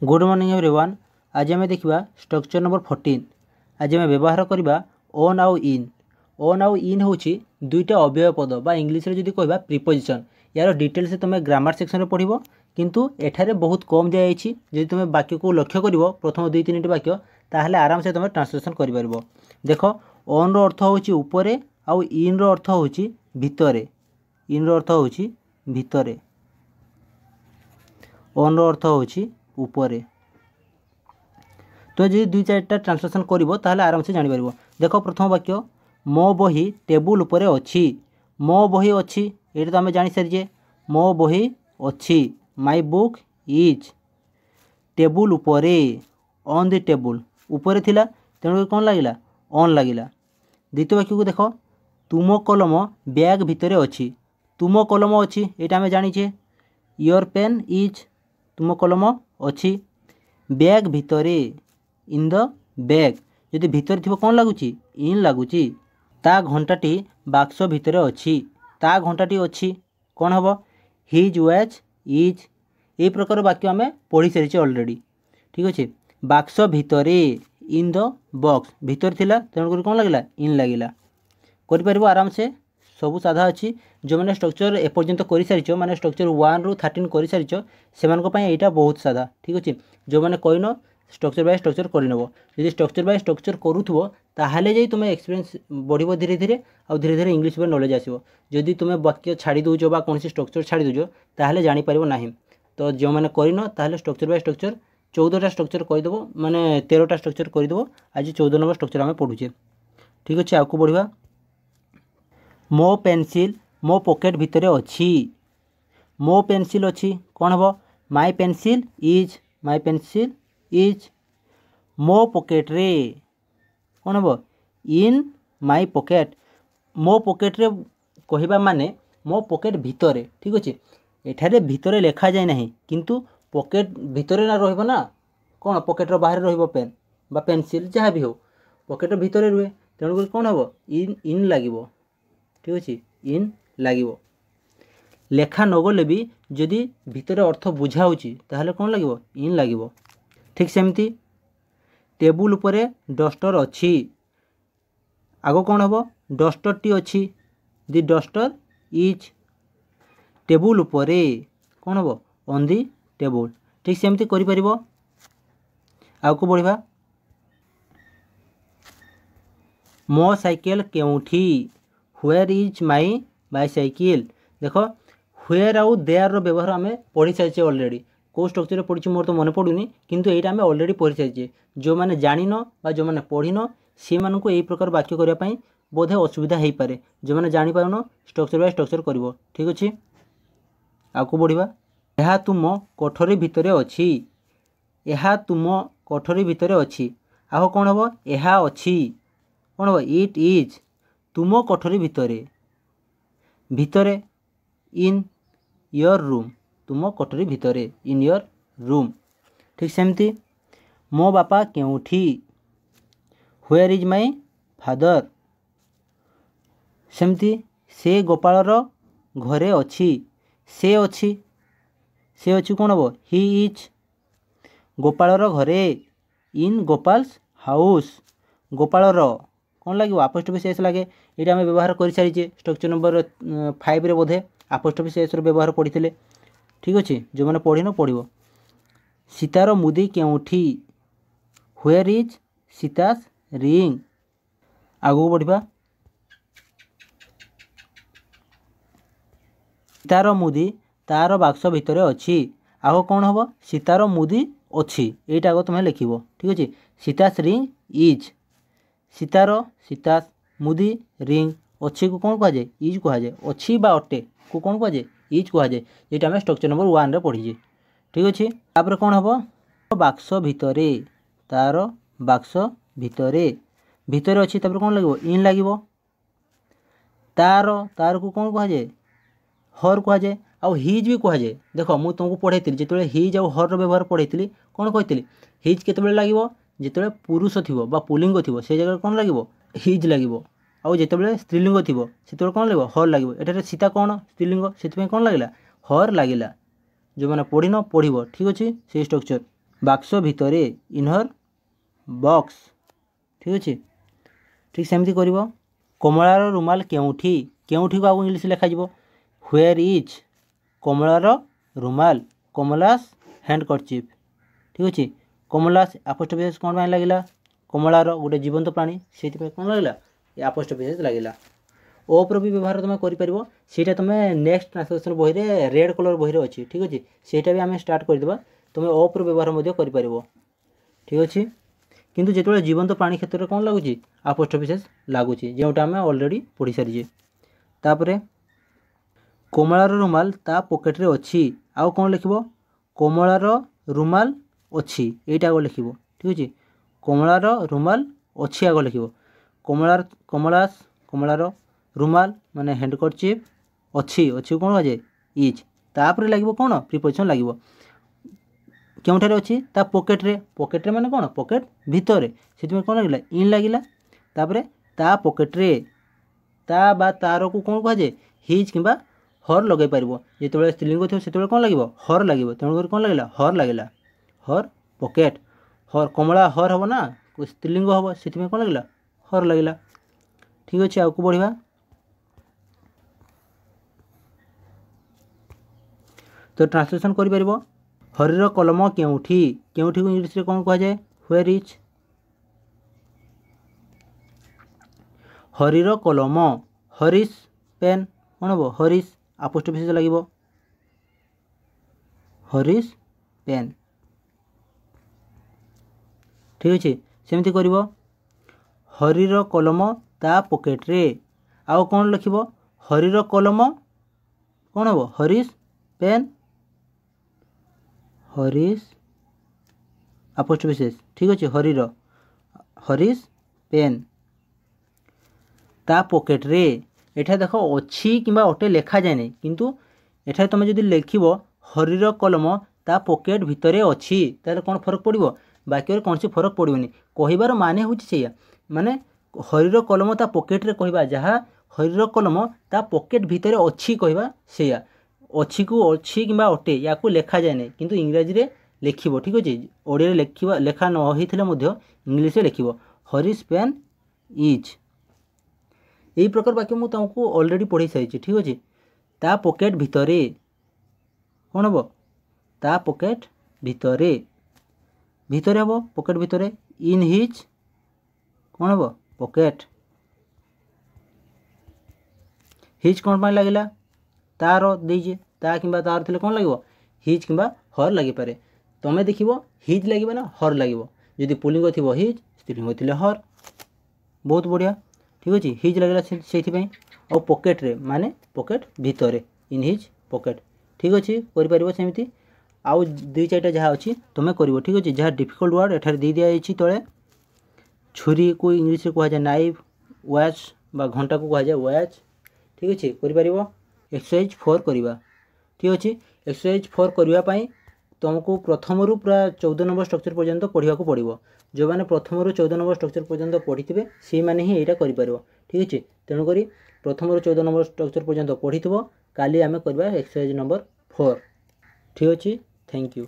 Good morning everyone. आज आम देखा स्ट्रक्चर नंबर 14। आज आम व्यवहार करवा ओन आउ इन। ओन आउ इन हूँ दुईटा अव्यय पद बा इंग्लीश रे जदि कहबा प्रिपोजिशन। यार डिटेल्स तुम ग्रामर सेक्शन में पढ़ो किंतु एठारे बहुत कम दिखाई। जदि तुम वाक्य को लक्ष्य कर प्रथम 2-3 वाक्य ताहले आराम से तुम ट्रांसलेशन कर देख ओन रो अर्थ हूँ उपरे आउ इन रो अर्थ हूँ भितरे। इन रो अर्थ हूँ भितरे, ओन रो अर्थ हूँ उपरे। तो जी 2-4टा ट्रांसलेशन करिवो ताहले आराम से जानि परिवो। देखो प्रथम वाक्य मो बही टेबुल उपरे अछि। मो बही अछि एटा तो आमे जानि सारिजे। मो बही अछि, माय बुक इज टेबुल उपरे, ऑन द टेबुल। उपरे थिला तेणु कोन लागिला ऑन लागिला। द्वितीय वाक्य को देखो तुमो कलम बैग भितरे अछि। तुमो कलम अछि एटा आमे जानिछे। योर पेन इज तुमो कलम अछि बैग भितरे, इन द बैग। जदि भितर थी कौन लगुच इन लगुच। ता घंटाटी बाक्स भितर अच्छी। ता घंटाटी अच्छी कौन हम हिज वॉच इज। ये प्रकार वाक्य आम पढ़ी सारी अलरेडी। ठीक अच्छे। बाक्स भितरे इन द बॉक्स भितर थिला तेणुक कौन लगिला इन लगिला। कर आराम से सबू साधा अच्छी। जो मैंने स्ट्रक्चर एपर्यंत कर सारी माने स्ट्रक्चर 1 ରୁ 13 कर सारी से यहाँ बहुत साधा। ठीक अच्छे। जो मैंने कहन स्ट्रक्चर बाय स्ट्रक्चर करनब। जब स्ट्रक्चर बाय स्ट्रक्चर करूथबो ताहले जाई तुम एक्सपीरियंस बढ़िबो धीरे धीरे आ धीरे धीरे इंग्लिश पर नॉलेज आसीबो। जदि तुम वाक्य छाड़ी दउजो बा कोनसी स्ट्रक्चर छाड़ी दउजो ताहले जानि पारिबो नाही। तो जो मैंने करन ताहले स्ट्रक्चर बाय स्ट्रक्चर 14टा स्ट्रक्चर कहीदेव माने 13टा स्ट्रक्चर करदेव। आज 14 नंबर स्ट्रक्चर आम पढ़ुचे। ठीक अच्छे। आगू बढ़िया। मो पेनसिल मो पॉकेट भितर अच्छी। मो पेनसिल अच्छी कौन हम my pencil is, my pencil is मो पॉकेट रे कौन हम इन माय पॉकेट। मो पॉकेट रे कहवा माने मो पॉकेट भितरे। ठीक अच्छे। एठारे भितरे लेखा जाए नहीं किंतु पॉकेट भितरे ना रहिबो ना कौन पॉकेट रो बाहर रहिबो पेन बा पेनसिल जहाँ भी हो पॉकेट भितरे रुहे तेणुक कौन हम इन लगिबो। ठीक अच्छे। इन लगिबो। लेखा नगले भी जदि भितर अर्थ बुझाऊँगी ताहले कौन लगिबो इन लगिबो। ठीक सेमती टेबुल उपरे डस्टर अच्छी आगो कौन हम डस्टर टी अच्छी दि डस्टर इज टेबुल उपरे कौन हम ऑन दी टेबुल। ठीक सेमती करि परिबो। आगो बढ़िबा। मो साइकेल केउठी व्हेयर इज माय बाइसाइकिल। देखो व्हेयर आउ देयर रो व्यवहार आम पढ़ी सारी अलरेडी। कौ स्ट्रक्चर पढ़ी मोर तो मन पड़ूनी किंतु एटा आम अलरेडी पढ़ी सारी। जो मैंने जानिन बा जो मैंने पढ़िन सी मानू यही प्रकार वाक्य करने बोधे असुविधा हो पारे। जो मैंने जापारुन स्ट्रक्चर बाय स्ट्रक्चर कर। ठीक अच्छे। आगू बढ़िबा। यह तुम कोठरी भितरे अच्छी। यह तुम कोठरी भितरे अच्छी आहो कौन हम यह अच्छी कौन हम इट इज तुम कोठरी भितरे। भितरे इन योर रूम तुम कोठरी भितरे इन योर रूम। ठीक सेमती मो बापा केउठी व्हेयर इज माय फादर। सेमती से गोपालर घरे अच्छी से अच्छी से अच्छी कौन हम ही इज गोपालर घरे इन गोपाल्स हाउस। गोपालर कौन लगे आपोस्ट्रोफी एस लगे। ये आम व्यवहार कर सारी स्ट्रक्चर नंबर 5 रे बोधे आपोस्ट्रोफी एस व्यवहार पढ़ी थे। ठीक अच्छे। जो मैंने पढ़िन पढ़ो। सीतार मुदी केउठी व्हेयर इज सीतास रिंग। आगू बढ़िबा। सीतार मुदी तार बाक्स भितर अच्छी आगो कौन हम सीतार मुदी अच्छी यहीटा आग तुम्हें लिखिब। ठीक अच्छे। सीतास रिंग इज सीतार सीतास मुदी रिंग अच्छी को कौन कहुए इज कहुए। अच्छी बा अटे को कौन कहुए इज कहुए। ये आम स्ट्रक्चर नंबर 1 रे पढ़ीजे। ठीक अच्छे। तापर कौन हम बाक्स भितरे तार बाक्स भितरे भितरे अच्छी तापर कौन लगे इन लगे। तार तार को कौन कहुए हर कहुए आउ हिज भी कहुए। देख मुझे तुमको पढ़ाई जो हिज आउ हर व्यवहार पढ़ाई कौन कही हिज केतबेले लगे जिते पुरुष थी पुलिंग थी से जगह कौन लगे हिज लगे आउ जिते स्त्रीलिंग थी से कौन लगे हर लगे। एठारे सीता कौन स्त्रीलिंग से कौन लगे हर लगे। जो मैंने पढ़िन पढ़। ठीक अच्छे। से स्ट्रक्चर ବାକ୍ସ ଭିତରେ, ଇନହର୍ ବକ୍ସ। ଠିକ୍ ଅଛି। ଠିକ୍ ସେମିତି କରିବ। କମଳାର ରୁମାଲ କେଉଁଠି, କେଉଁଠିକୁ ଆଉ ଇଂଲିଶ ଲେଖାଯିବ ହ୍ୱେର୍ ଇଜ୍ କମଳାର ରୁମାଲ, କମଲାସ୍ ହ୍ୟାଣ୍ଡକର୍ଚିପ୍। ଠିକ୍ ଅଛି। କମଲାସ୍ ଆପୋଷ୍ଟ୍ରୋଫି କ'ଣ ପାଇଁ ଲାଗିଲା, କମଳାର ଗୋଟେ ଜୀବନ୍ତ ପ୍ରାଣୀ, ସେଇଥିପାଇଁ କ'ଣ ଲାଗିଲା ଏ ଆପୋଷ୍ଟ୍ରୋଫି ଲାଗିଲା। ଓପ୍ର ବି ବ୍ୟବହାର ତୁମେ କରିପାରିବ, ସେଇଟା ତୁମେ ନେକ୍ସଟ ଟ୍ରାନ୍ସଲେସନ୍ ବହିରେ ରେଡ଼୍ କଲର୍ ବହିରେ ଅଛି। ଠିକ୍ ଅଛି। ସେଇଟା ବି ଆମେ ଷ୍ଟାର୍ଟ କରିଦେବା, ତୁମେ ଓପ୍ର ବ୍ୟବହାର ମଧ୍ୟ କରିପାରିବ। ଠିକ୍ ଅଛି। କିନ୍ତୁ ଯେତେବେଳେ ଜୀବନ୍ତ ପ୍ରାଣୀ କ୍ଷେତ୍ରରେ କ'ଣ ଲାଗୁଛି ଆପୋଷ୍ଟ୍ରୋଫି ଲାଗୁଛି, ଯେଉଁଟା ଆମେ ଅଲରେଡ଼ି ପଢ଼ି ସାରିଛେ। ତାପରେ କମଳାର ରୁମାଲ ତା ପକେଟରେ ଅଛି, ଆଉ କ'ଣ ଲେଖିବ କମଳାର ରୁମାଲ ଅଛି, ଏଇଟା ଆଗ ଲେଖିବ। ଠିକ୍ ଅଛି। କମଳାର ରୁମାଲ ଅଛି ଆଗ ଲେଖିବ। କମଳାର ରୁମାଲ ମାନେ ହ୍ୟାଣ୍ଡକର୍ଚିପ୍ ଅଛି, ଅଛି କ'ଣ କୁହାଯାଏ ଇଜ୍। ତାପରେ ଲାଗିବ କ'ଣ ପ୍ରିପୋଜିସନ୍ ଲାଗିବ। କେଉଁଠାରେ ଅଛି ତା ପକେଟରେ, ପକେଟରେ ମାନେ କ'ଣ ପକେଟ ଭିତରେ, ସେଥିପାଇଁ କ'ଣ ଲାଗିଲା ଇନ୍ ଲାଗିଲା। ତାପରେ ତା ପକେଟରେ, ତା ବା ତାରକୁ କ'ଣ କୁହାଯାଏ ହିଜ୍ କିମ୍ବା ହର୍ ଲଗାଇ ପାରିବ। ଯେତେବେଳେ ସ୍ତ୍ରୀଲିଙ୍ଗ ଥିବ ସେତେବେଳେ କ'ଣ ଲାଗିବ ହର୍ ଲାଗିବ, ତେଣୁକରି କ'ଣ ଲାଗିଲା ହର୍ ଲାଗିଲା। ହର୍ ପକେଟ, ହର୍ କମଳା ହର୍ ହେବ ନା, ସ୍ତ୍ରୀଲିଙ୍ଗ ହେବ, ସେଥିପାଇଁ କ'ଣ ଲାଗିଲା ହର୍ ଲାଗିଲା। ଠିକ୍ ଅଛି। ଆଗକୁ ବଢ଼ିବା। ତ ଟ୍ରାନ୍ସଲେସନ୍ କରିପାରିବ। ହରିର କଲମ କେଉଁଠି, କେଉଁଠିକୁ ଇଂଲିଶରେ କ'ଣ କୁହାଯାଏ ହ୍ୱେର୍ ଇଜ୍। ହରିର କଲମ, ହରିସ୍ ପେନ୍ କ'ଣ ହେବ ହରିସ୍ ଆପୋଷ୍ଟ୍ରୋଫି ଲାଗିବ, ହରିସ୍ ପେନ୍। ଠିକ୍ ଅଛି। ସେମିତି କରିବ। ହରିର କଲମ ତା ପକେଟରେ, ଆଉ କ'ଣ ଲେଖିବ ହରିର କଲମ କ'ଣ ହେବ ହରିସ୍ ପେନ୍, ହରିସ୍ ଆପୋଷ୍ଟ୍ରୋଫି। ଠିକ୍ ଅଛି। ହରିସ୍ ପେନ୍ ତା ପକେଟରେ, ଏଠାରେ ଦେଖ ଅଛି କିମ୍ବା ଅଟେ ଲେଖାଯାଏନି, କିନ୍ତୁ ଏଠାରେ ତୁମେ ଯଦି ଲେଖିବ ହରିର କଲମ ତା ପକେଟ ଭିତରେ ଅଛି, ତାହେଲେ କ'ଣ ଫରକ ପଡ଼ିବ ବାକ୍ୟରେ କୌଣସି ଫରକ ପଡ଼ିବନି। କହିବାର ମାନେ ହେଉଛି ସେଇଆ, ମାନେ ହରିର କଲମ ତା ପକେଟରେ କହିବା ଯାହା, ହରିର କଲମ ତା ପକେଟ ଭିତରେ ଅଛି କହିବା ସେଇଆ। ଅଛିକୁ ଅଛି କିମ୍ବା ଅଟେ ୟାକୁ ଲେଖାଯାଏ ନାହିଁ, କିନ୍ତୁ ଇଂରାଜୀରେ ଲେଖିବ। ଠିକ୍ ଅଛି। ଓଡ଼ିଆରେ ଲେଖା ନ ହେଇଥିଲେ ମଧ୍ୟ ଇଂଲିଶରେ ଲେଖିବ ହରିସ୍ ପେନ୍ ଇଜ୍। ଏହି ପ୍ରକାର ବାକ୍ୟ ମୁଁ ତୁମକୁ ଅଲରେଡ଼ି ପଢ଼ାଇ ସାରିଛି। ଠିକ୍ ଅଛି। ତା ପକେଟ ଭିତରେ କ'ଣ ହେବ ତା ପକେଟ ଭିତରେ, ଭିତରେ ହେବ ପକେଟ ଭିତରେ, ଇନ୍ ହିଜ୍ କ'ଣ ହେବ ପକେଟ। ହିଜ୍ କ'ଣ ପାଇଁ ଲାଗିଲା ତାର ଦେଇଛେ, ତା କିମ୍ବା ତାର ଥିଲେ କ'ଣ ଲାଗିବ ହିଜ୍ କିମ୍ବା ହର୍ ଲାଗିପାରେ। ତୁମେ ଦେଖିବ ହିଜ୍ ଲାଗିବ ନା ହର୍ ଲାଗିବ, ଯଦି ପୁଲିଙ୍ଗ ଥିବ ହିଜ୍, ସ୍ତ୍ରୀଲିଙ୍ଗ ଥିଲେ ହର୍। ବହୁତ ବଢ଼ିଆ। ଠିକ୍ ଅଛି। ହିଜ୍ ଲାଗିଲା ସେଇଥିପାଇଁ। ଆଉ ପକେଟରେ ମାନେ ପକେଟ ଭିତରେ, ଇନ୍ ହିଜ୍ ପକେଟ। ଠିକ୍ ଅଛି। କରିପାରିବ ସେମିତି। ଆଉ 2-4ଟା ଯାହା ଅଛି ତୁମେ କରିବ। ଠିକ୍ ଅଛି। ଯାହା ଡିଫିକଲ୍ଟ ୱାର୍ଡ଼ ଏଠାରେ ଦେଇ ଦିଆଯାଇଛି ତଳେ। ଛୁରୀକୁ ଇଂଲିଶରେ କୁହାଯାଏ ନାଇଫ୍, ୱାଚ୍ ବା ଘଣ୍ଟାକୁ କୁହାଯାଏ ୱାଚ୍। ଠିକ୍ ଅଛି। କରିପାରିବ। ଏକ୍ସରସାଇଜ୍ 4 କରିବା। ଠିକ୍ ଅଛି। ଏକ୍ସରସାଇଜ୍ 4 କରିବା ପାଇଁ ତୁମକୁ ପ୍ରଥମରୁ ପୁରା 14 ନମ୍ବର ଷ୍ଟ୍ରକ୍ଚର ପର୍ଯ୍ୟନ୍ତ ପଢ଼ିବାକୁ ପଡ଼ିବ। ଯେଉଁମାନେ ପ୍ରଥମରୁ 14 ନମ୍ବର ଷ୍ଟ୍ରକ୍ଚର ପର୍ଯ୍ୟନ୍ତ ପଢ଼ିଥିବେ ସେଇମାନେ ହିଁ ଏଇଟା କରିପାରିବ। ଠିକ୍ ଅଛି। ତେଣୁକରି ପ୍ରଥମରୁ 14 ନମ୍ବର ଷ୍ଟ୍ରକ୍ଚର ପର୍ଯ୍ୟନ୍ତ ପଢ଼ିଥିବ। କାଲି ଆମେ କରିବା ଏକ୍ସରସାଇଜ୍ ନମ୍ବର 4। ଠିକ୍ ଅଛି। Thank you.